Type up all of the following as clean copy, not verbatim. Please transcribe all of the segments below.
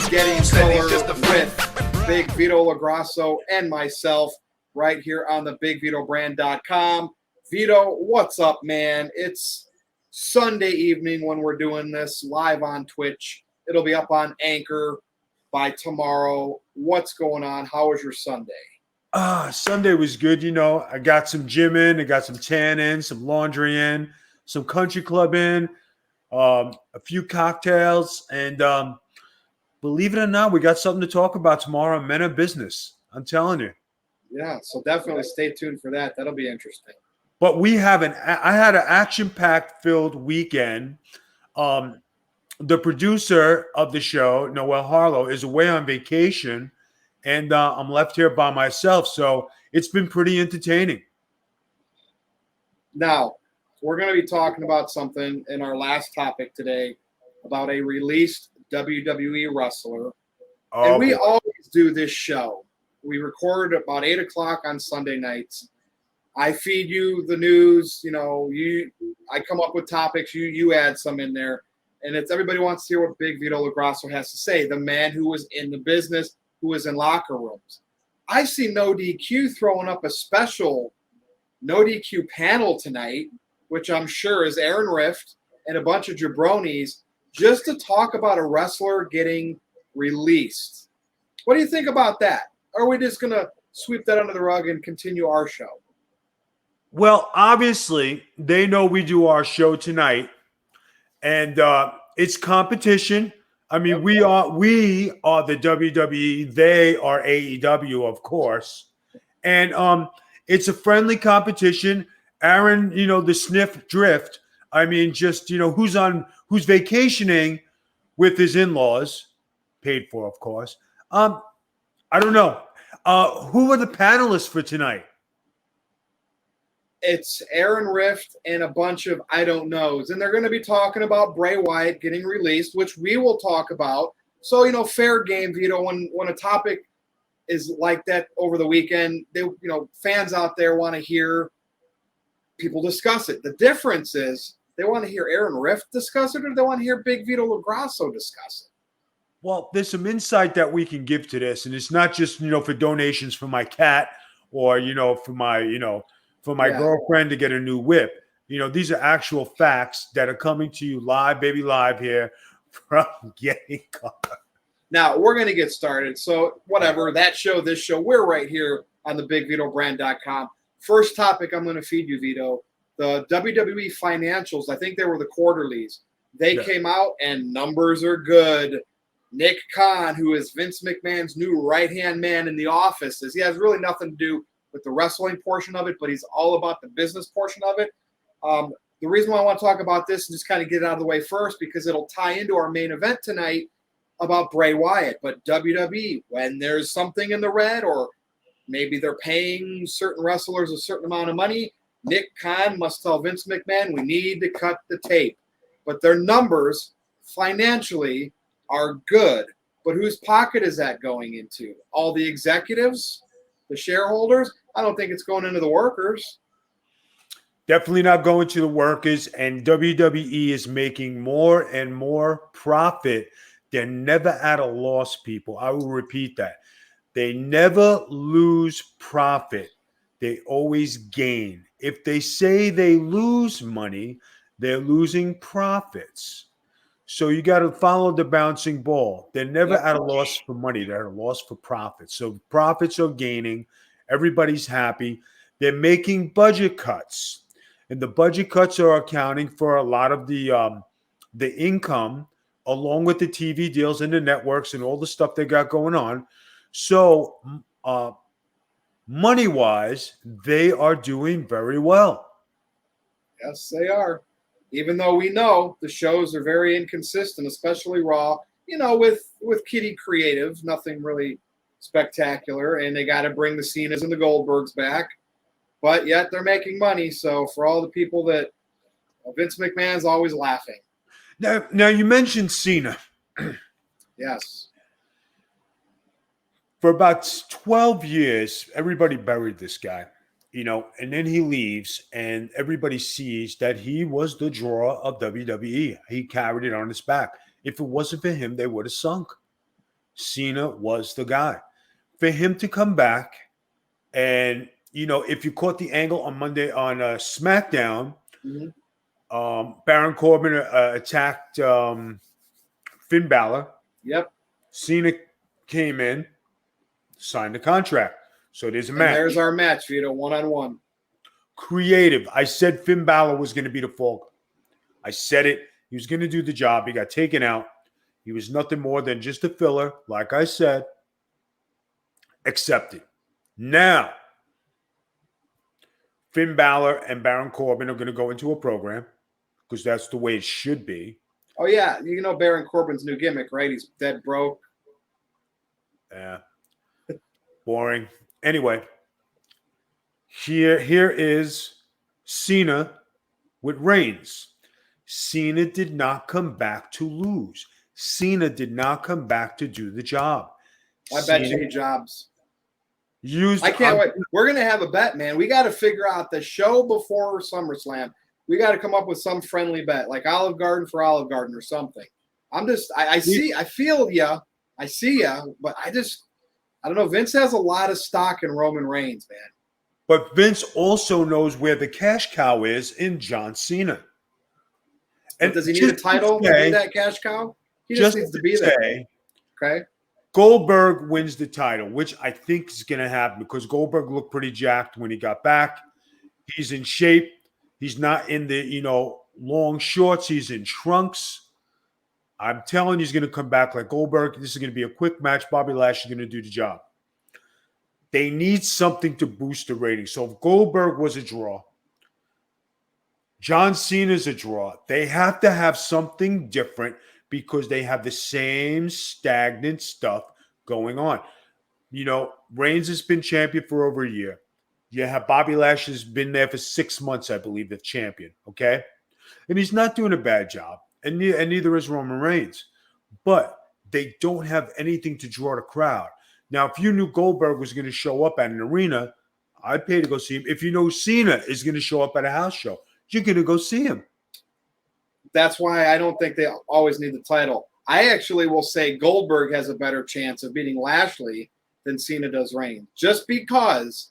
Getting Color with Big Vito LaGrasso and myself right here on the BigVitoBrand.com. Vito, what's up, man? It's Sunday evening when we're doing this live on Twitch. It'll be up on Anchor by tomorrow. What's going on? How was your Sunday? Sunday was good. You know, I got some gym in, I got some tan in, some laundry in, some country club in, a few cocktails, and believe it or not, we got something to talk about tomorrow on Men of Business. I'm telling you. Yeah, so definitely stay tuned for that. That'll be interesting. But I had an action-packed filled weekend. The producer of the show, Noel Harlow, is away on vacation, and I'm left here by myself. So it's been pretty entertaining. Now, we're going to be talking about something in our last topic today about a released WWE wrestler. And we always do this show. We record about 8 o'clock on Sunday nights. I feed you the news. You know, I come up with topics. You add some in there. And it's everybody wants to hear what Big Vito LaGrasso has to say, the man who was in the business, who was in locker rooms. I see No DQ throwing up a special No DQ panel tonight, which I'm sure is Aaron Rift and a bunch of jabronis, just to talk about a wrestler getting released. What do you think about that? Or are we just going to sweep that under the rug and continue our show? Well, obviously, they know we do our show tonight, and it's competition. I mean, we are the WWE. They are AEW, of course, and it's a friendly competition. Aaron, the sniff drift. I mean, just who's vacationing with his in-laws, paid for, of course. I don't know. Who are the panelists for tonight? It's Aaron Rift and a bunch of I don't knows. And they're going to be talking about Bray Wyatt getting released, which we will talk about. So, fair game, Vito, when a topic is like that over the weekend, fans out there want to hear people discuss it. The difference is they want to hear Aaron Rift discuss it, or they want to hear Big Vito LaGrasso discuss it. Well, there's some insight that we can give to this, and it's not just, for donations for my cat or, for my girlfriend to get a new whip. These are actual facts that are coming to you live here from Getting Color. Now, we're going to get started. So whatever, that show, this show, we're right here on the BigVitoBrand.com. First topic I'm going to feed you, Vito. The WWE financials, I think they were the quarterlies. They came out and numbers are good. Nick Khan, who is Vince McMahon's new right-hand man in the office, he has really nothing to do with the wrestling portion of it, but he's all about the business portion of it. The reason why I want to talk about this and just kind of get it out of the way first, because it'll tie into our main event tonight about Bray Wyatt. But WWE, when there's something in the red, or maybe they're paying certain wrestlers a certain amount of money, Nick Khan must tell Vince McMahon, we need to cut the tape. But their numbers financially are good. But whose pocket is that going into? All the executives? The shareholders? I don't think it's going into the workers. Definitely not going to the workers. And WWE is making more and more profit. They're never at a loss, people. I will repeat that. They never lose profit. They always gain. If they say they lose money, they're losing profits. So you got to follow the bouncing ball. They're never at a loss for money. They're at a loss for profits. So profits are gaining. Everybody's happy. They're making budget cuts. And the budget cuts are accounting for a lot of the income, along with the TV deals and the networks and all the stuff they got going on. So money-wise, they are doing very well. Yes, they are. Even though we know the shows are very inconsistent, especially Raw, with Kitty Creative, nothing really spectacular, and they got to bring the Cenas and the Goldbergs back, but yet they're making money. So for all the people that Vince McMahon's always laughing. Now you mentioned Cena. Yes. For about 12 years, everybody buried this guy. and then he leaves, and everybody sees that he was the draw of WWE. He carried it on his back. If it wasn't for him, they would have sunk. Cena was the guy. For him to come back, and if you caught the angle on Monday on SmackDown, Baron Corbin attacked Finn Balor. Yep. Cena came in, signed the contract. So there's a And match. there's our match, Vito, 1-on-1. Creative. I said Finn Balor was going to be the fall. I said it. He was going to do the job. He got taken out. He was nothing more than just a filler. Like I said, accepted. Now, Finn Balor and Baron Corbin are going to go into a program because that's the way it should be. Oh, yeah. You know Baron Corbin's new gimmick, right? He's dead broke. Yeah. Boring. Anyway, here is Cena with Reigns. Cena did not come back to lose. Cena did not come back to do the job. I bet you he jobs. I can't wait. We're going to have a bet, man. We got to figure out the show before SummerSlam. We got to come up with some friendly bet, like Olive Garden for Olive Garden or something. I feel ya. I see ya, but I don't know. Vince has a lot of stock in Roman Reigns, man. But Vince also knows where the cash cow is in John Cena. And does he need a title to be that cash cow? He just needs to be there. Okay. Goldberg wins the title, which I think is going to happen because Goldberg looked pretty jacked when he got back. He's in shape. He's not in the, long shorts. He's in trunks. I'm telling you, he's going to come back like Goldberg. This is going to be a quick match. Bobby Lashley's going to do the job. They need something to boost the ratings. So if Goldberg was a draw, John Cena's a draw. They have to have something different because they have the same stagnant stuff going on. Reigns has been champion for over a year. You have Bobby Lashley's been there for 6 months, I believe, the champion. Okay, and he's not doing a bad job, and neither is Roman Reigns. But they don't have anything to draw the crowd. Now, if you knew Goldberg was going to show up at an arena, I'd pay to go see him. If you know Cena is going to show up at a house show, you're going to go see him. That's why I don't think they always need the title. I actually will say Goldberg has a better chance of beating Lashley than Cena does Reigns. Just because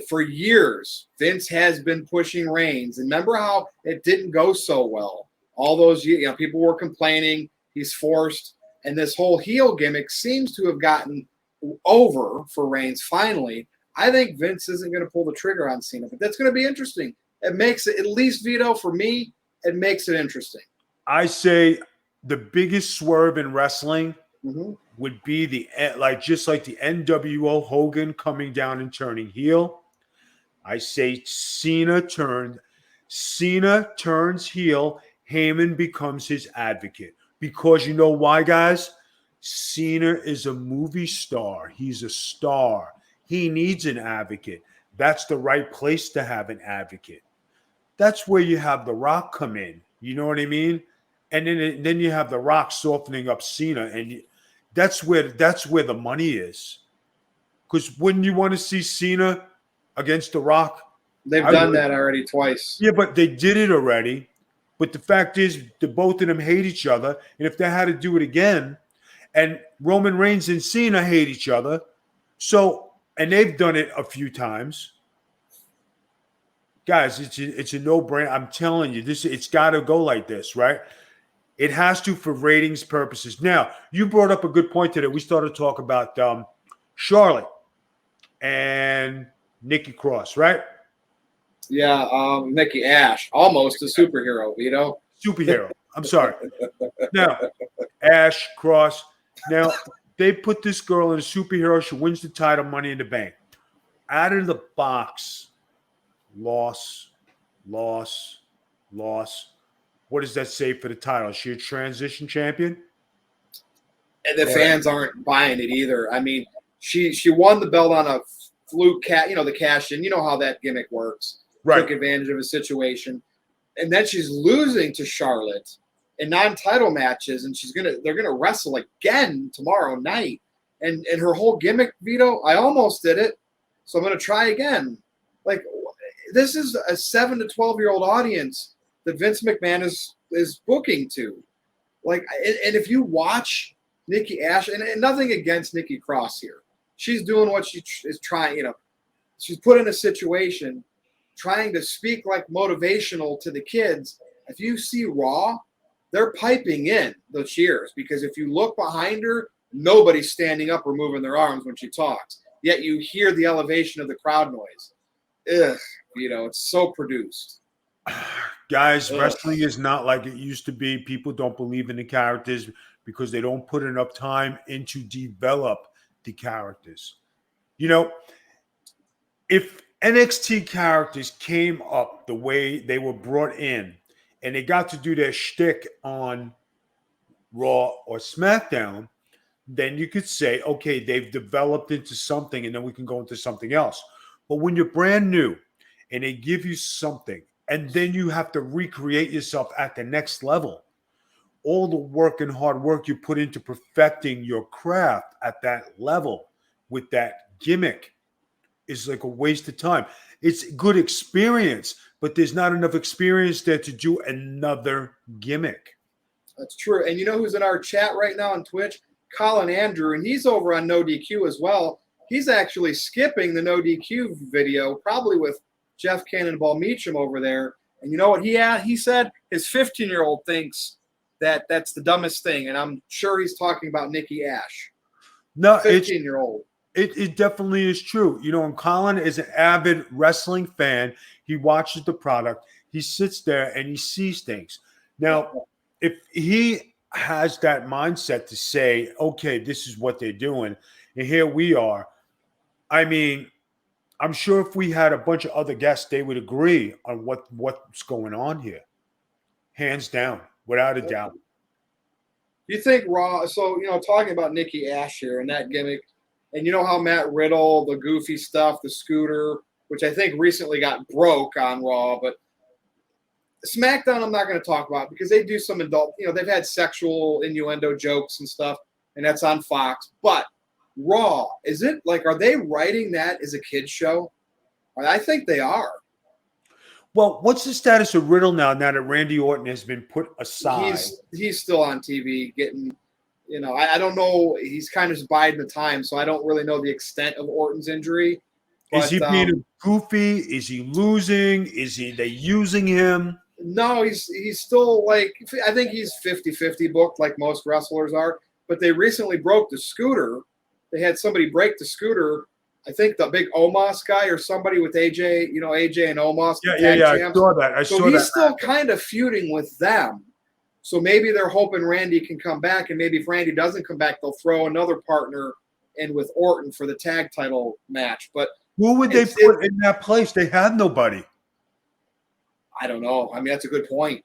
for years, Vince has been pushing Reigns. And remember how it didn't go so well? All those years, people were complaining. He's forced. And this whole heel gimmick seems to have gotten over for Reigns finally. I think Vince isn't going to pull the trigger on Cena, but that's going to be interesting. It makes it, at least Vito, for me, it makes it interesting. I say the biggest swerve in wrestling would be just like the NWO Hogan coming down and turning heel. I say Cena turns heel. Heyman becomes his advocate. Because you know why, guys? Cena is a movie star. He's a star. He needs an advocate. That's the right place to have an advocate. That's where you have The Rock come in. You know what I mean? And then you have The Rock softening up Cena, and that's where the money is. Because wouldn't you want to see Cena against The Rock? They've done that already twice. Yeah, but they did it already. But the fact is, the both of them hate each other, and if they had to do it again, and Roman Reigns and Cena hate each other, and they've done it a few times. Guys, it's a no-brainer. I'm telling you, it's got to go like this, right? It has to for ratings purposes. Now, you brought up a good point today. We started to talk about Charlotte and Nikki Cross, right? Yeah, Nikki Ash, almost a superhero, Vito. Superhero. I'm sorry. Now, Ash, Cross. Now, they put this girl in a superhero. She wins the title, Money in the Bank. Out of the box, loss. What does that say for the title? Is she a transition champion? And the fans aren't buying it either. I mean, she won the belt on a fluke the cash in. You know how that gimmick works. Right. Took advantage of a situation. And then she's losing to Charlotte in non-title matches, and they're gonna wrestle again tomorrow night. And her whole gimmick, Vito, I almost did it, so I'm gonna try again. Like, this is a 7 to 12-year-old audience that Vince McMahon is booking to. Like, and if you watch Nikki Ash, and nothing against Nikki Cross here, she's doing what she is trying. She's put in a situation trying to speak like motivational to the kids. If you see Raw, they're piping in the cheers because if you look behind her, nobody's standing up or moving their arms when she talks. Yet you hear the elevation of the crowd noise. Ugh, it's so produced. Guys, wrestling is not like it used to be. People don't believe in the characters because they don't put enough time into develop the characters. If NXT characters came up the way they were brought in and they got to do their shtick on Raw or SmackDown, then you could say, okay, they've developed into something and then we can go into something else. But when you're brand new and they give you something and then you have to recreate yourself at the next level, all the work and hard work you put into perfecting your craft at that level with that gimmick is like a waste of time. It's good experience, but there's not enough experience there to do another gimmick. That's true. And you know who's in our chat right now on Twitch? Colin Andrew, and he's over on No DQ as well. He's actually skipping the No DQ video, probably with Jeff Cannonball Meacham over there. And you know what he said? His 15-year-old thinks that that's the dumbest thing, and I'm sure he's talking about Nikki Ash. No, 15-year-old. It definitely is true. And Colin is an avid wrestling fan. He watches the product. He sits there and he sees things. Now, if he has that mindset to say, okay, this is what they're doing, and here we are. I mean, I'm sure if we had a bunch of other guests, they would agree on what's going on here. Hands down, without a doubt. You think Raw, so, talking about Nikki Ash here and that gimmick, and you know how Matt Riddle, the goofy stuff, the scooter, which I think recently got broke on Raw, but SmackDown I'm not going to talk about because they do some adult, they've had sexual innuendo jokes and stuff, and that's on Fox. But Raw, is it like, are they writing that as a kid's show? I think they are. Well, what's the status of Riddle now that Randy Orton has been put aside? He's still on TV getting, I don't know. He's kind of just biding the time, so I don't really know the extent of Orton's injury. But, is he being goofy? Is he losing? They using him? No, he's still like, I think he's 50-50 booked like most wrestlers are. But they recently broke the scooter. They had somebody break the scooter. I think the big Omos guy or somebody with AJ, AJ and Omos. Yeah. I saw that. So he's still kind of feuding with them. So maybe they're hoping Randy can come back, and maybe if Randy doesn't come back, they'll throw another partner in with Orton for the tag title match. But who would they put in that place? They had nobody. I don't know. I mean, that's a good point.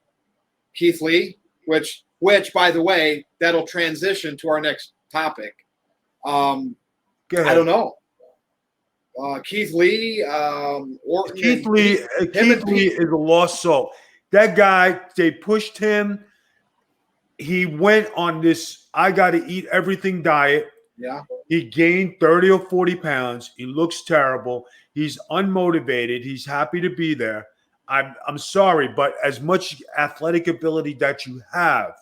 Keith Lee, which by the way, that'll transition to our next topic. I don't know. Keith Lee, Orton. Keith Lee is a lost soul. That guy, they pushed him. He went on this I got to eat everything diet. Yeah. He gained 30 or 40 pounds. He looks terrible. He's unmotivated. He's happy to be there. I'm sorry, but as much athletic ability that you have,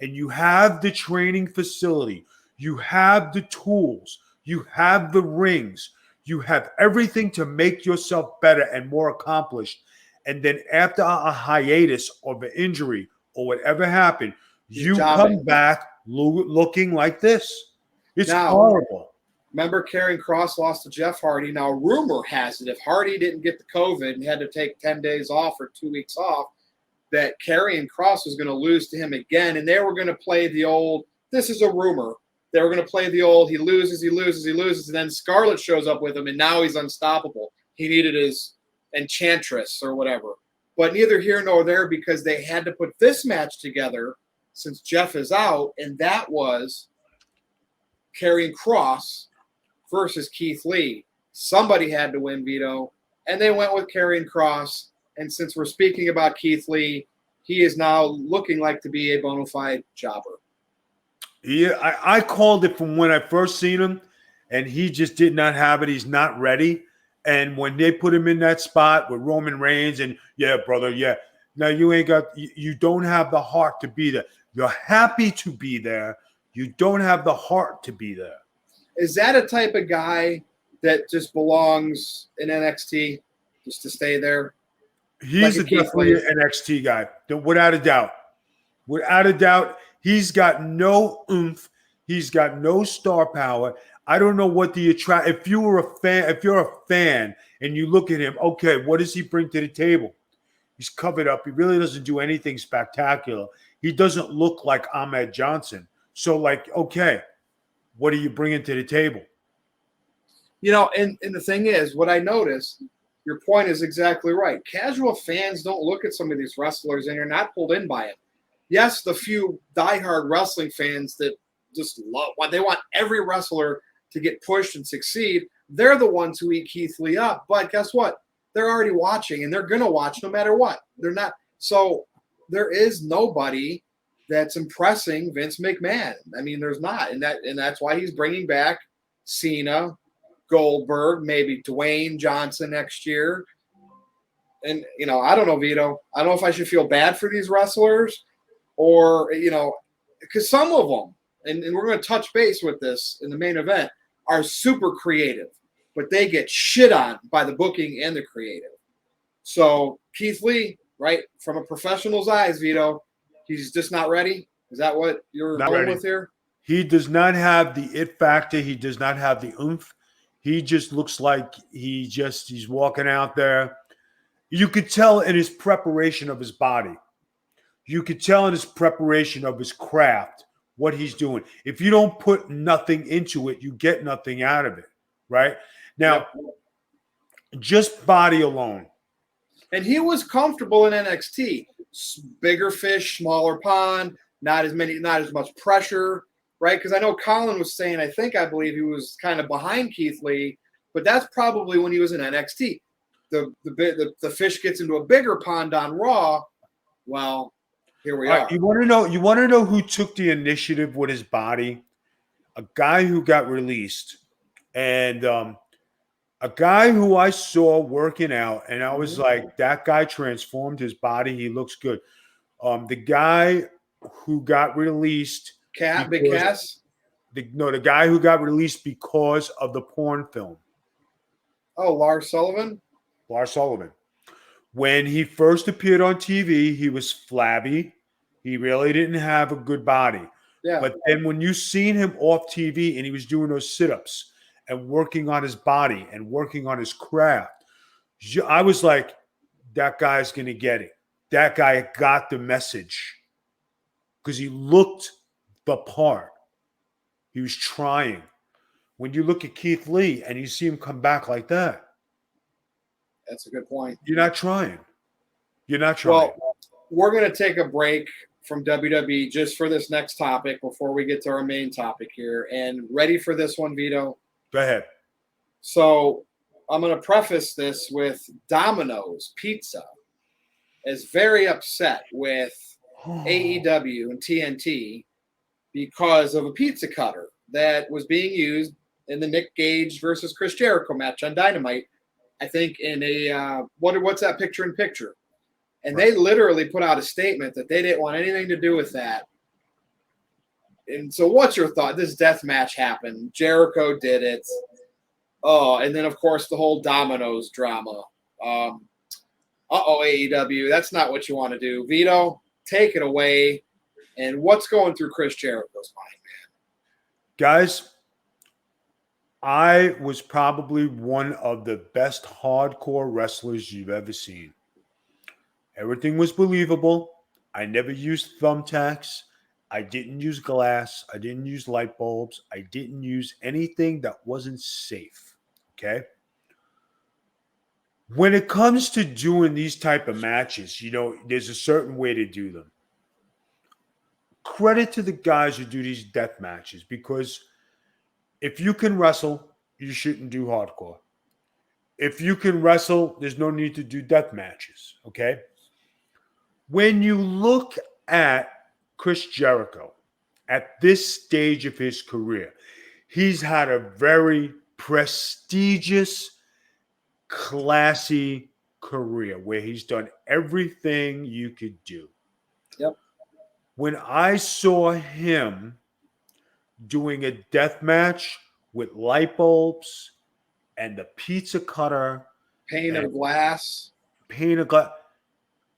and you have the training facility, you have the tools, you have the rings, you have everything to make yourself better and more accomplished. And then after a hiatus or an injury or whatever happened, you come back looking like this. It's horrible. Remember, Karrion Kross lost to Jeff Hardy. Now, rumor has it, if Hardy didn't get the COVID and had to take 10 days off or 2 weeks off, that Karrion Kross was going to lose to him again, and they were going to play the old, this is a rumor, they were going to play the old, he loses, and then Scarlett shows up with him, and now he's unstoppable. He needed his Enchantress or whatever. But neither here nor there, because they had to put this match together since Jeff is out, and that was Karrion Kross versus Keith Lee. Somebody had to win, Vito, and they went with Karrion Kross. And since we're speaking about Keith Lee, he is now looking like to be a bona fide jobber. Yeah, I called it from when I first seen him, and he just did not have it. He's not ready. And when they put him in that spot with Roman Reigns and, yeah, brother, yeah. Now you don't have the heart to be there. You're happy to be there. You don't have the heart to be there. Is that a type of guy that just belongs in NXT just to stay there? He's definitely an NXT guy, without a doubt. Without a doubt, he's got no oomph. He's got no star power. I don't know what the attract. If you're a fan and you look at him, okay, what does he bring to the table? He's covered up. He really doesn't do anything spectacular. He doesn't look like Ahmed Johnson. So, like, okay, what are you bringing to the table? And the thing is, what I noticed, your point is exactly right. Casual fans don't look at some of these wrestlers and you're not pulled in by it. Yes, the few diehard wrestling fans that just they want every wrestler to get pushed and succeed. They're the ones who eat Keith Lee up. But guess what? They're already watching, and they're going to watch no matter what. They're not. So there is nobody that's impressing Vince McMahon. I mean, there's not, and that's why he's bringing back Cena, Goldberg, maybe Dwayne Johnson next year. And I don't know, Vito. I don't know if I should feel bad for these wrestlers, or because some of them, and we're going to touch base with this in the main event, are super creative, but they get shit on by the booking and the creative. So Keith Lee, right, from a professional's eyes, Vito, he's just not ready. Is that what you're going with here? He does not have the it factor. He does not have the oomph. He just looks like he's walking out there. You could tell in his preparation of his body. You could tell in his preparation of his craft what he's doing. If you don't put nothing into it, you get nothing out of it, right? Now, just body alone. And he was comfortable in NXT. Bigger fish, smaller pond, not as much pressure, right? Because I know Colin was saying, I believe he was kind of behind Keith Lee, but that's probably when he was in NXT. The fish gets into a bigger pond on Raw. Well, here we are. You want to know who took the initiative with his body? A guy who got released, and a guy who I saw working out, and I was like, that guy transformed his body. He looks good. The guy who got released, Big Cass. The guy who got released because of the porn film. Oh, Lars Sullivan. Lars Sullivan. When he first appeared on TV, he was flabby. He really didn't have a good body. Yeah. But then when you seen him off TV and he was doing those sit-ups and working on his body and working on his craft, I was like, that guy's going to get it. That guy got the message because he looked the part. He was trying. When you look at Keith Lee and you see him come back like that, that's a good point. You're not trying. Well, we're going to take a break from WWE just for this next topic before we get to our main topic here. And ready for this one, Vito? Go ahead. So I'm going to preface this with Domino's Pizza is very upset with AEW and TNT because of a pizza cutter that was being used in the Nick Gage versus Chris Jericho match on Dynamite. I think in a what's that picture in picture? And They literally put out a statement that they didn't want anything to do with that. And so what's your thought? This death match happened. Jericho did it. Oh, and then, of course, the whole Domino's drama. AEW, that's not what you want to do. Vito, take it away. And what's going through Chris Jericho's mind, man? Guys, I was probably one of the best hardcore wrestlers you've ever seen. Everything was believable. I never used thumbtacks. I didn't use glass. I didn't use light bulbs. I didn't use anything that wasn't safe. Okay? When it comes to doing these type of matches, there's a certain way to do them. Credit to the guys who do these death matches, because if you can wrestle, you shouldn't do hardcore. If you can wrestle, there's no need to do death matches, okay? When you look at Chris Jericho at this stage of his career, he's had a very prestigious classy career where he's done everything you could do. Yep. When I saw him doing a death match with light bulbs and the pizza cutter, Pane and of glass. pane of glass,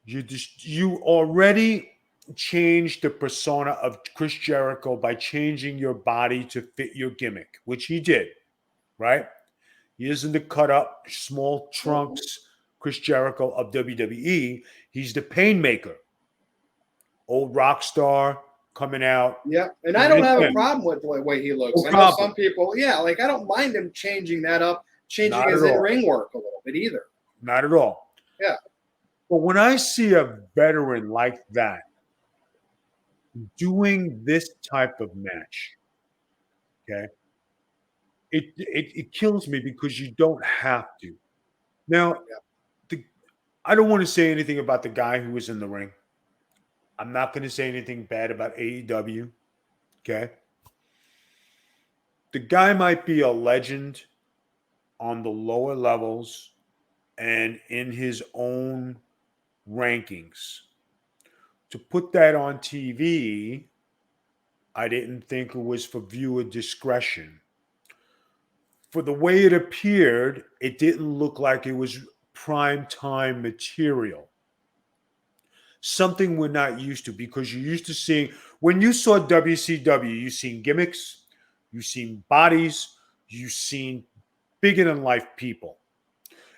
you already changed the persona of Chris Jericho by changing your body to fit your gimmick, which he did, right? He isn't the cut up, small trunks Chris Jericho of WWE. He's the pain maker. Old rock star coming out. Yeah, and I don't have a problem with the way he looks. No I know problem. some people, like I don't mind him changing that up, changing Not his at all. in-ring work a little bit either. Not at all. Yeah. But when I see a veteran like that doing this type of match, okay, it kills me because you don't have to. Now, I don't want to say anything about the guy who was in the ring. I'm not going to say anything bad about AEW. Okay. The guy might be a legend on the lower levels and in his own rankings. To put that on TV, I didn't think it was for viewer discretion. For the way it appeared, it didn't look like it was prime time material. Something we're not used to, because you're used to seeing, when you saw WCW, you've seen gimmicks, you've seen bodies, you've seen bigger than life people.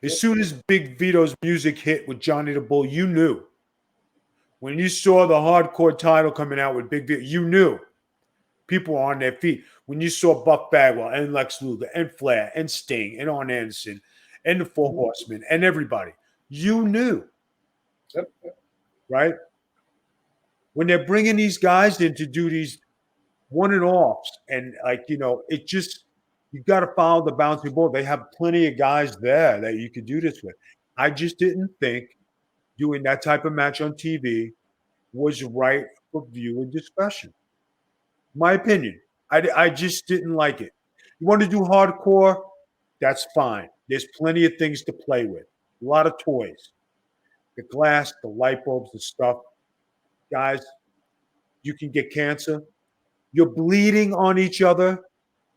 As soon as Big Vito's music hit with Johnny the Bull, you knew. When you saw the hardcore title coming out with Big Vito, you knew people were on their feet. When you saw Buck Bagwell and Lex Luger and Flair and Sting and Arn Anderson and the Four Horsemen and everybody, you knew. Yep. Right? When they're bringing these guys in to do these one and offs, and it just, you got to follow the bouncing ball. They have plenty of guys there that you could do this with. I just didn't think doing that type of match on TV was right for viewer discussion. My opinion. I just didn't like it. You want to do hardcore? That's fine. There's plenty of things to play with. A lot of toys. The glass, the light bulbs, the stuff. Guys, you can get cancer. You're bleeding on each other.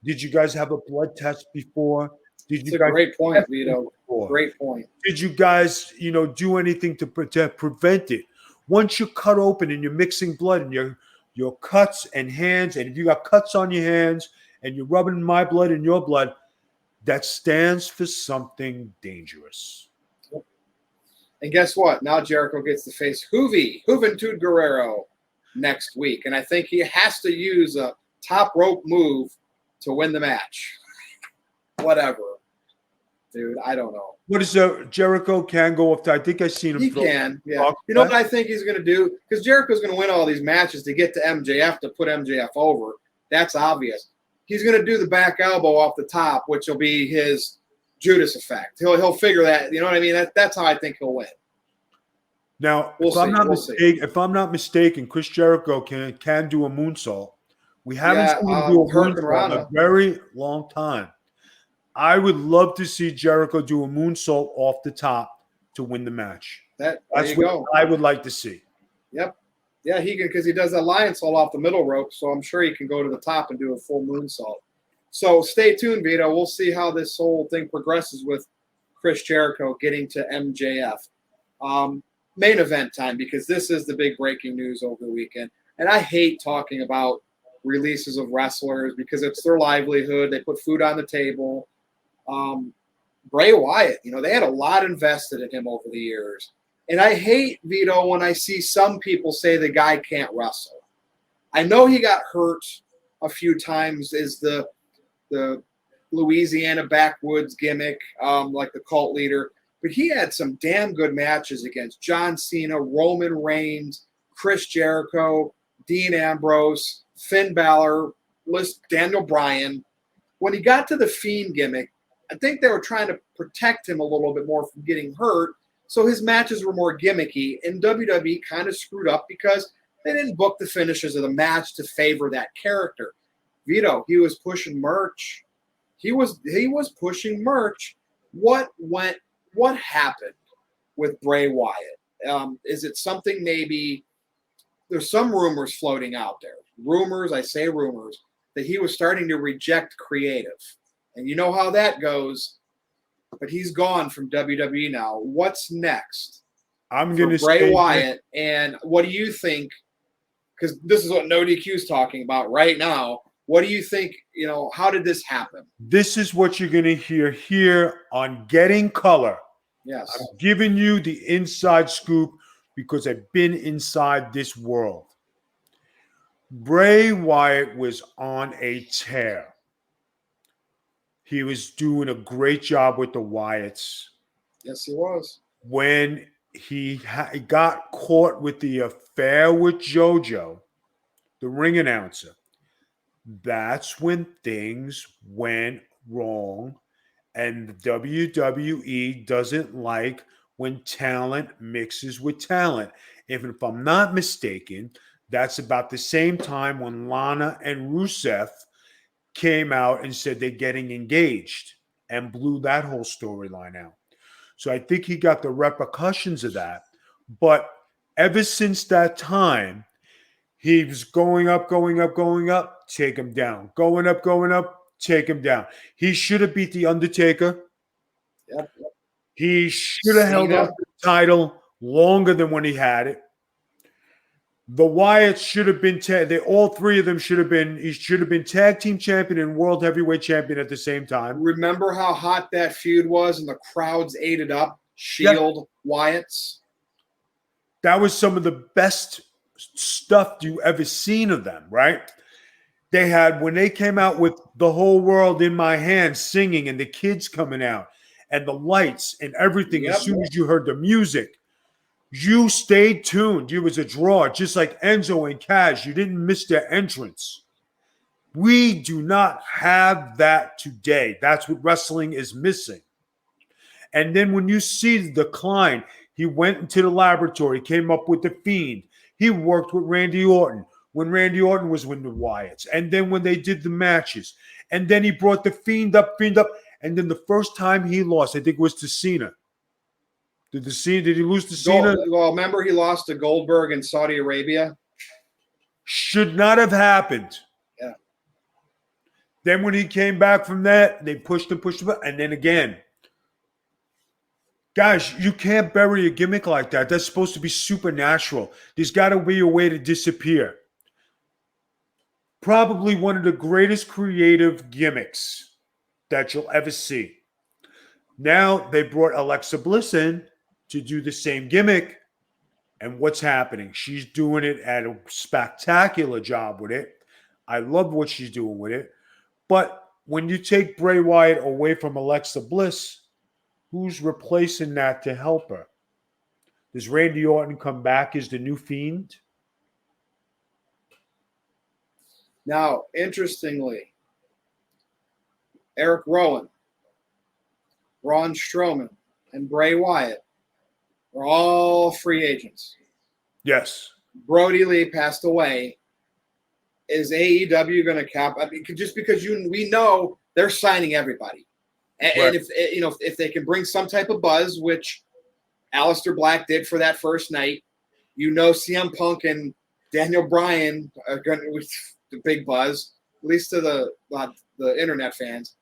Did you guys have a blood test before? It's a great point, Vito. Great point. Did you guys, do anything to prevent it? Once you're cut open and you're mixing blood and your cuts and hands, and if you got cuts on your hands and you're rubbing my blood and your blood, that stands for something dangerous. And guess what? Now Jericho gets to face Juventud Guerrero next week. And I think he has to use a top rope move to win the match. Whatever. Dude, I don't know. What is Jericho can go up to? I think I've seen him. He can, yeah. You know what I think he's going to do? Because Jericho's going to win all these matches to get to MJF, to put MJF over. That's obvious. He's going to do the back elbow off the top, which will be his Judas effect. He'll figure that. You know what I mean? That's how I think he'll win. Now, if I'm not mistaken, Chris Jericho can do a moonsault. We haven't seen him do a moonsault in a very long time. I would love to see Jericho do a moonsault off the top to win the match. That's what I would like to see. Yep. Yeah, he can, because he does a lionsault off the middle rope, so I'm sure he can go to the top and do a full moonsault. So stay tuned, Vito. We'll see how this whole thing progresses with Chris Jericho getting to MJF. Main event time, because this is the big breaking news over the weekend. And I hate talking about releases of wrestlers because it's their livelihood. They put food on the table. Bray Wyatt, they had a lot invested in him over the years. And I hate, Vito, when I see some people say the guy can't wrestle. I know he got hurt a few times, is the Louisiana backwoods gimmick, like the cult leader. But he had some damn good matches against John Cena, Roman Reigns, Chris Jericho, Dean Ambrose, Finn Balor, Daniel Bryan. When he got to the Fiend gimmick, I think they were trying to protect him a little bit more from getting hurt, so his matches were more gimmicky, and WWE kind of screwed up because they didn't book the finishes of the match to favor that character. Vito, he was pushing merch. He was pushing merch. What went what happened with Bray Wyatt? Is it something maybe there's some rumors floating out there? Rumors, I say rumors, that he was starting to reject creative. And you know how that goes, but he's gone from WWE now. What's next I'm for going to Bray say Wyatt? And what do you think? Because this is what No DQ is talking about right now. What do you think? How did this happen? this is what you're going to hear here on Getting Color. Yes. I'm giving you the inside scoop because I've been inside this world. Bray Wyatt was on a tear. He was doing a great job with the Wyatts. Yes, he was. When he got caught with the affair with JoJo, the ring announcer, that's when things went wrong. And the WWE doesn't like when talent mixes with talent. If I'm not mistaken, that's about the same time when Lana and Rusev came out and said they're getting engaged and blew that whole storyline out. So I think he got the repercussions of that. But ever since that time, he was going up, take him down. Going up, take him down. He should have beat The Undertaker. Yep. He should have held on to the title longer than when he had it. The Wyatts should have been all three of them should have been. He should have been tag team champion and world heavyweight champion at the same time. Remember how hot that feud was, and the crowds ate it up. Shield Wyatts. That was some of the best stuff you ever seen of them, right? They had when they came out with The Whole World in My Hands singing, and the kids coming out, and the lights and everything. As soon as you heard the music, you stayed tuned. You was a draw, just like Enzo and Cash. You didn't miss their entrance. We do not have that today. That's what wrestling is missing. And then when you see the decline, he went into the laboratory, came up with The Fiend. He worked with Randy Orton when Randy Orton was with the Wyatts. And then when they did the matches. And then he brought The Fiend up. And then the first time he lost, I think it was to Cena. Did he lose to Cena? Well, remember he lost to Goldberg in Saudi Arabia? Should not have happened. Yeah. Then when he came back from that, they pushed him, and then again. Guys, you can't bury a gimmick like that. That's supposed to be supernatural. There's got to be a way to disappear. Probably one of the greatest creative gimmicks that you'll ever see. Now they brought Alexa Bliss in to do the same gimmick. And what's happening? She's doing it at a spectacular job with it. I love what she's doing with it. But when you take Bray Wyatt away from Alexa Bliss, who's replacing that to help her? Does Randy Orton come back as the new Fiend? Now, interestingly, Eric Rowan, Braun Strowman, and Bray Wyatt are all free agents. Yes. Brody Lee passed away. Is AEW going to cap? I mean, just because we know they're signing everybody, and if they can bring some type of buzz, which Aleister Black did for that first night, CM Punk and Daniel Bryan are going to with the big buzz, at least to the internet fans.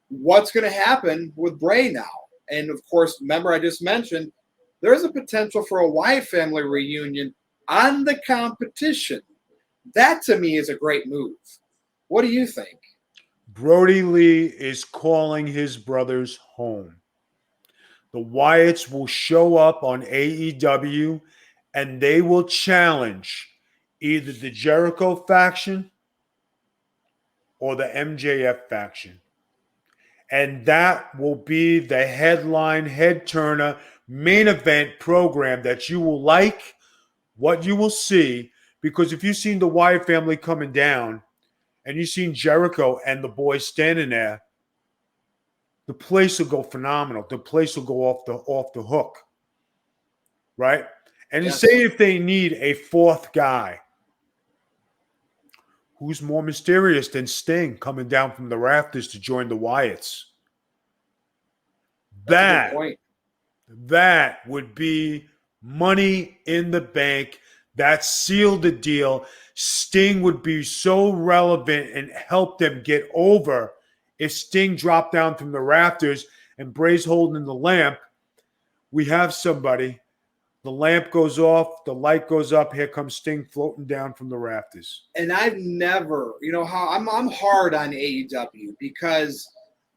What's going to happen with Bray now? And of course, remember I just mentioned there's a potential for a Wyatt family reunion on the competition. That to me is a great move. What do you think? Brody Lee is calling his brothers home. The Wyatts will show up on AEW and they will challenge either the Jericho faction or the MJF faction. And that will be the headline, head turner, main event program that you will like what you will see. Because if you've seen the Wyatt family coming down and you've seen Jericho and the boys standing there, the place will go phenomenal. The place will go off the hook. Right? And Yes. Say if they need a fourth guy, who's more mysterious than Sting coming down from the rafters to join the Wyatts? That's a good point. That would be money in the bank. That sealed the deal. Sting would be so relevant and help them get over. If Sting dropped down from the rafters and Bray's holding the lamp, we have somebody. The lamp goes off, the light goes up. Here comes Sting floating down from the rafters. And I've never, how I'm hard on AEW because,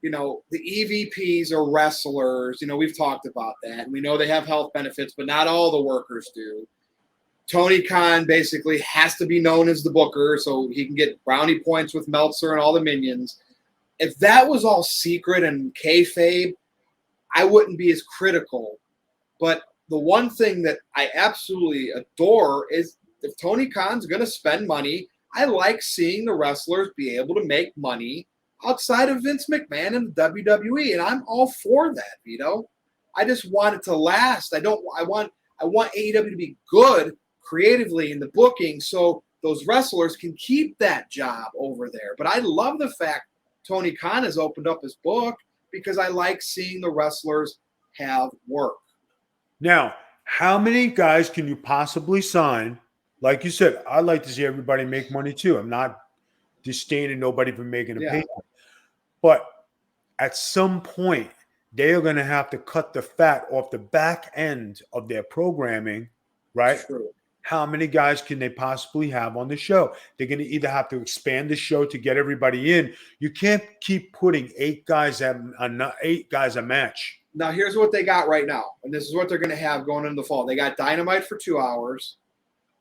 the EVPs are wrestlers. We've talked about that. And we know they have health benefits, but not all the workers do. Tony Khan basically has to be known as the booker so he can get brownie points with Meltzer and all the minions. If that was all secret and kayfabe, I wouldn't be as critical. But the one thing that I absolutely adore is if Tony Khan's going to spend money, I like seeing the wrestlers be able to make money outside of Vince McMahon and the WWE, and I'm all for that, Vito. I just want it to last. I want AEW to be good creatively in the booking so those wrestlers can keep that job over there. But I love the fact Tony Khan has opened up his book because I like seeing the wrestlers have work. Now, how many guys can you possibly sign? Like you said, I'd like to see everybody make money too. I'm not disdaining nobody for making a paycheck. But at some point, they are going to have to cut the fat off the back end of their programming, right? True. How many guys can they possibly have on the show? They're going to either have to expand the show to get everybody in. You can't keep putting 8 guys a match. Now, here's what they got right now, and this is what they're going to have going into the fall. They got Dynamite for 2 hours.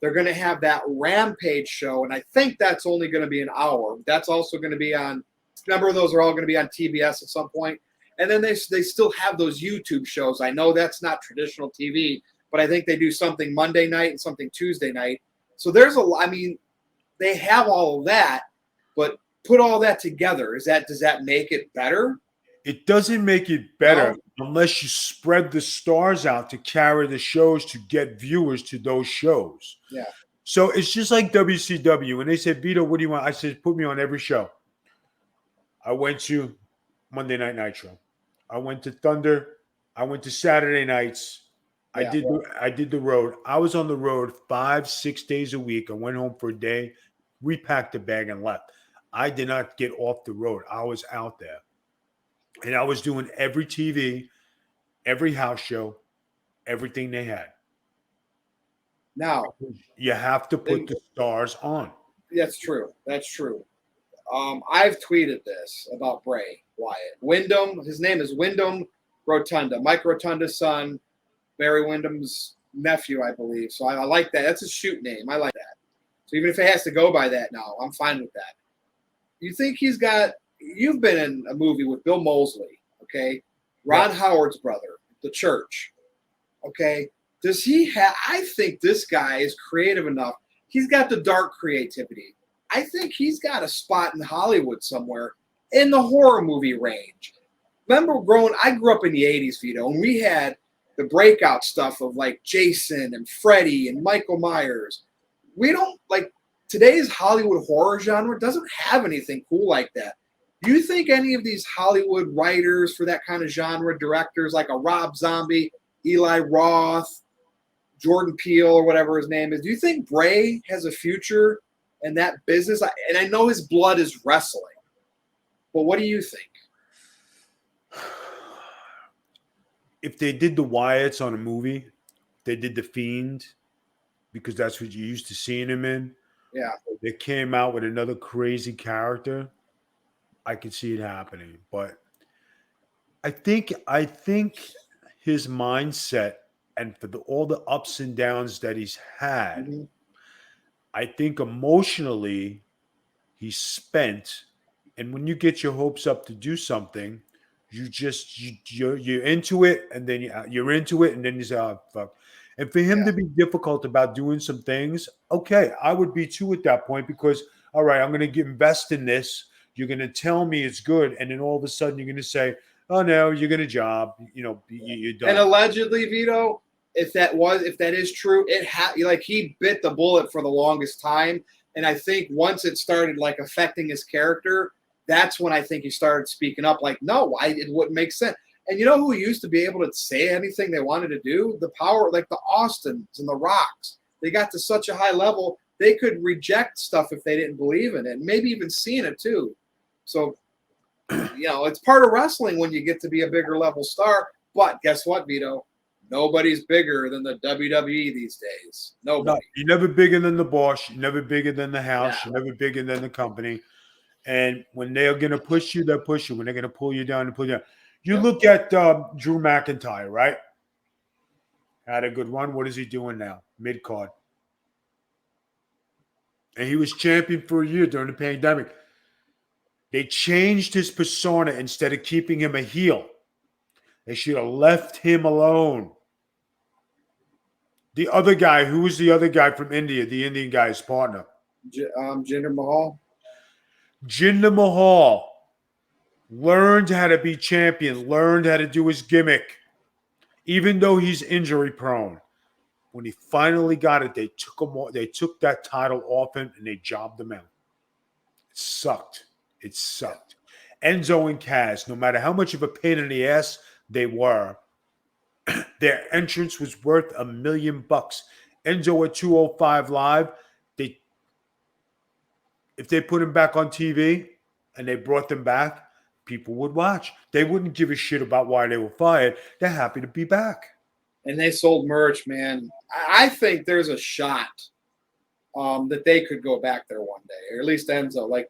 They're going to have that Rampage show, and I think that's only going to be an hour. That's also going to be on – remember, those are all going to be on TBS at some point. And then they still have those YouTube shows. I know that's not traditional TV, but I think they do something Monday night and something Tuesday night. So there's they have all of that, but put all that together. Does that make it better? It doesn't make it better unless you spread the stars out to carry the shows to get viewers to those shows. Yeah. So it's just like WCW. When they said, Vito, what do you want? I said, put me on every show. I went to Monday Night Nitro. I went to Thunder. I went to Saturday nights. I did the road. I was on the road 5-6 days a week. I went home for a day, repacked the bag, and left. I did not get off the road. I was out there. And I was doing every TV, every house show, everything they had. Now, you have to put the stars on. That's true. That's true. I've tweeted this about Bray Wyatt. Wyndham, his name is Wyndham Rotunda, Mike Rotunda's son, Barry Wyndham's nephew, I believe. So I like that. That's a shoot name. I like that. So even if it has to go by that now, I'm fine with that. You think you've been in a movie with Bill Moseley, okay? Ron Howard's brother, The Church, okay? Does he have – I think this guy is creative enough. He's got the dark creativity. I think he's got a spot in Hollywood somewhere in the horror movie range. Remember I grew up in the 80s, Vito, and we had the breakout stuff of like Jason and Freddy and Michael Myers. We don't – like today's Hollywood horror genre doesn't have anything cool like that. Do you think any of these Hollywood writers for that kind of genre, directors like a Rob Zombie, Eli Roth, Jordan Peele or whatever his name is, do you think Bray has a future in that business? And I know his blood is wrestling, but what do you think? If they did the Wyatts on a movie, they did The Fiend, because that's what you're used to seeing him in. Yeah. They came out with another crazy character, I could see it happening. But I think his mindset and for all the ups and downs that he's had, I think emotionally he's spent. And when you get your hopes up to do something, you're into it, and then you're into it, and then you say, oh, fuck. And for him to be difficult about doing some things, okay, I would be too at that point because, all right, I'm going to invest in this. You're going to tell me it's good, and then all of a sudden you're going to say, oh, no, you're going to job. You're done. And allegedly, Vito, if that is true, he bit the bullet for the longest time. And I think once it started like affecting his character, that's when I think he started speaking up like, no, it wouldn't make sense. And you know who used to be able to say anything they wanted to do? The Power, like the Austins and the Rocks. They got to such a high level, they could reject stuff if they didn't believe in it, maybe even seeing it too. So, it's part of wrestling when you get to be a bigger level star. But guess what, Vito? Nobody's bigger than the WWE these days. Nobody. No, you're never bigger than the boss. You're never bigger than the house. Yeah. You're never bigger than the company. And when they're going to push you, they'll push you. When they're going to pull you down, they pull you down. You look at Drew McIntyre, right? Had a good run. What is he doing now? Mid-card. And he was champion for a year during the pandemic. They changed his persona instead of keeping him a heel. They should have left him alone. The other guy, who was the other guy from India, the Indian guy's partner? Jinder Mahal. Jinder Mahal learned how to be champion, learned how to do his gimmick, even though he's injury prone. When he finally got it, they took that title off him and they jobbed him out. It sucked. It sucked. Enzo and Kaz, no matter how much of a pain in the ass they were, their entrance was worth $1 million. Enzo at 205 Live, if they put him back on TV and they brought them back, people would watch. They wouldn't give a shit about why they were fired. They're happy to be back. And they sold merch, man. I think there's a shot that they could go back there one day, or at least Enzo. Like,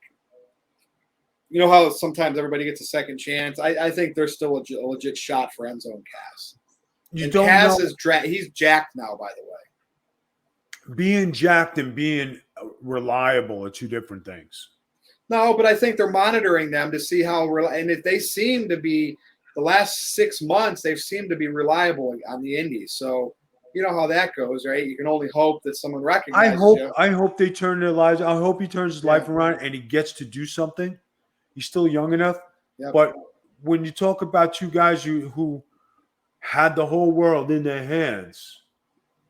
you know how sometimes everybody gets a second chance? I think there's still a legit shot for Enzo and Kaz. Kaz he's jacked now, by the way. Being jacked and being reliable are two different things. No, but I think they're monitoring them to see and if they seem to be, the last 6 months, they've seemed to be reliable on the indies. So you know how that goes, right? You can only hope that someone recognizes you. I hope they turn their lives. I hope he turns his life around and he gets to do something. He's still young enough. Yep. But when you talk about two guys who had the whole world in their hands,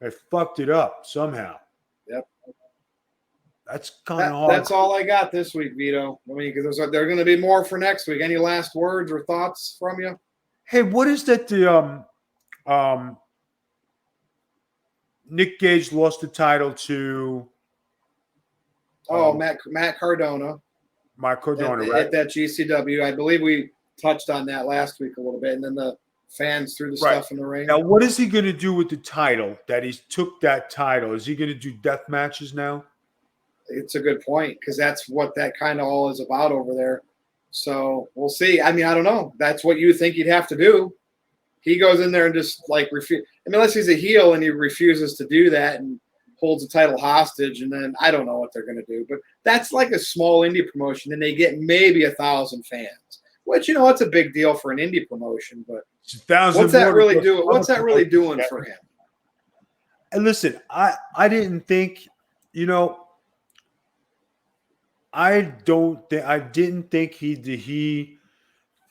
they fucked it up somehow. Yep. That's kind of hard. That's all I got this week, Vito. I mean, because there are going to be more for next week. Any last words or thoughts from you? Hey, what is that? Nick Gage lost the title to. Matt Cardona. Matt Cardona, right? At that GCW. I believe we touched on that last week a little bit, and then the fans threw the stuff in the ring. Now, what is he going to do with the title that he took that title? Is he going to do death matches now? It's a good point, because that's what that kind of all is about over there. So we'll see. I mean, I don't know. That's what you think he'd have to do. He goes in there and just refuse. I mean, unless he's a heel and he refuses to do that and holds the title hostage, and then I don't know what they're going to do. But that's like a small indie promotion, and they get maybe 1,000 fans, which, it's a big deal for an indie promotion. But what's that really doing? What's that really doing for him? And listen, I didn't think, I didn't think he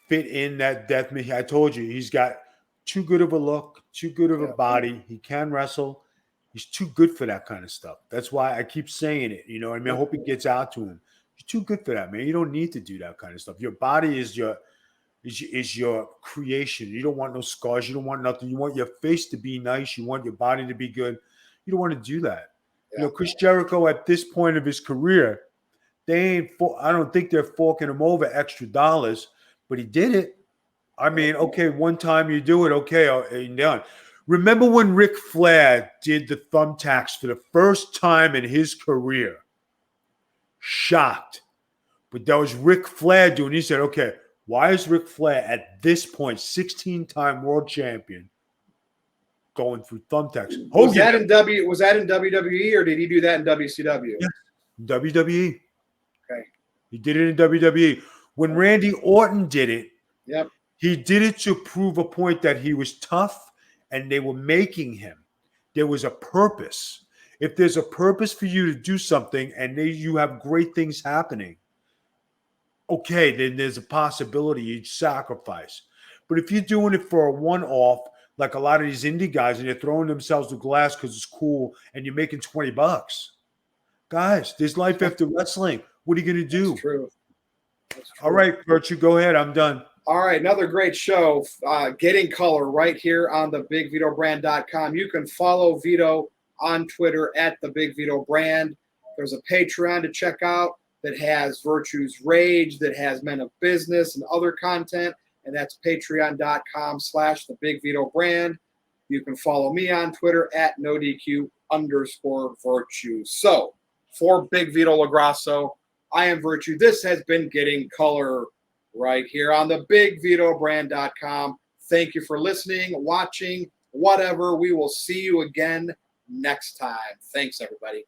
fit in that death match. I told you, he's got too good of a look, too good of a body. He can wrestle. He's too good for that kind of stuff. That's why I keep saying it. I mean, I hope it gets out to him. You're too good for that, man. You don't need to do that kind of stuff. Your body is your creation. You don't want no scars. You don't want nothing. You want your face to be nice. You want your body to be good. You don't want to do that. Yeah. Chris Jericho at this point of his career, I don't think they're forking him over extra dollars, but he did it. I mean, okay, one time you do it, okay, and done. Remember when Ric Flair did the thumbtacks for the first time in his career? Shocked. But that was Ric Flair doing. He said, okay, why is Ric Flair at this point, 16-time world champion, going through thumbtacks? Was that in WWE, or did he do that in WCW? Yes, WWE. Okay. He did it in WWE. When Randy Orton did it, he did it to prove a point that he was tough, and they were making him. There was a purpose. If there's a purpose for you to do something and you have great things happening, okay, then there's a possibility you'd sacrifice. But if you're doing it for a one-off, like a lot of these indie guys, and they're throwing themselves to glass because it's cool, and you're making $20, guys, there's life after wrestling. What are you going to do? That's true. All right, Virtue, go ahead. I'm done. All right, another great show, Getting Color, right here on the BigVitoBrand.com. You can follow Vito on Twitter at the Big Vito Brand. There's a Patreon to check out that has Virtue's Rage, that has Men of Business and other content, and that's patreon.com/the Big Vito Brand. You can follow me on Twitter at NoDQ_Virtue. So, for Big Vito LaGrasso, I am Virtue. This has been Getting Color right here on the BigVitoBrand.com. Thank you for listening, watching, whatever. We will see you again next time. Thanks, everybody.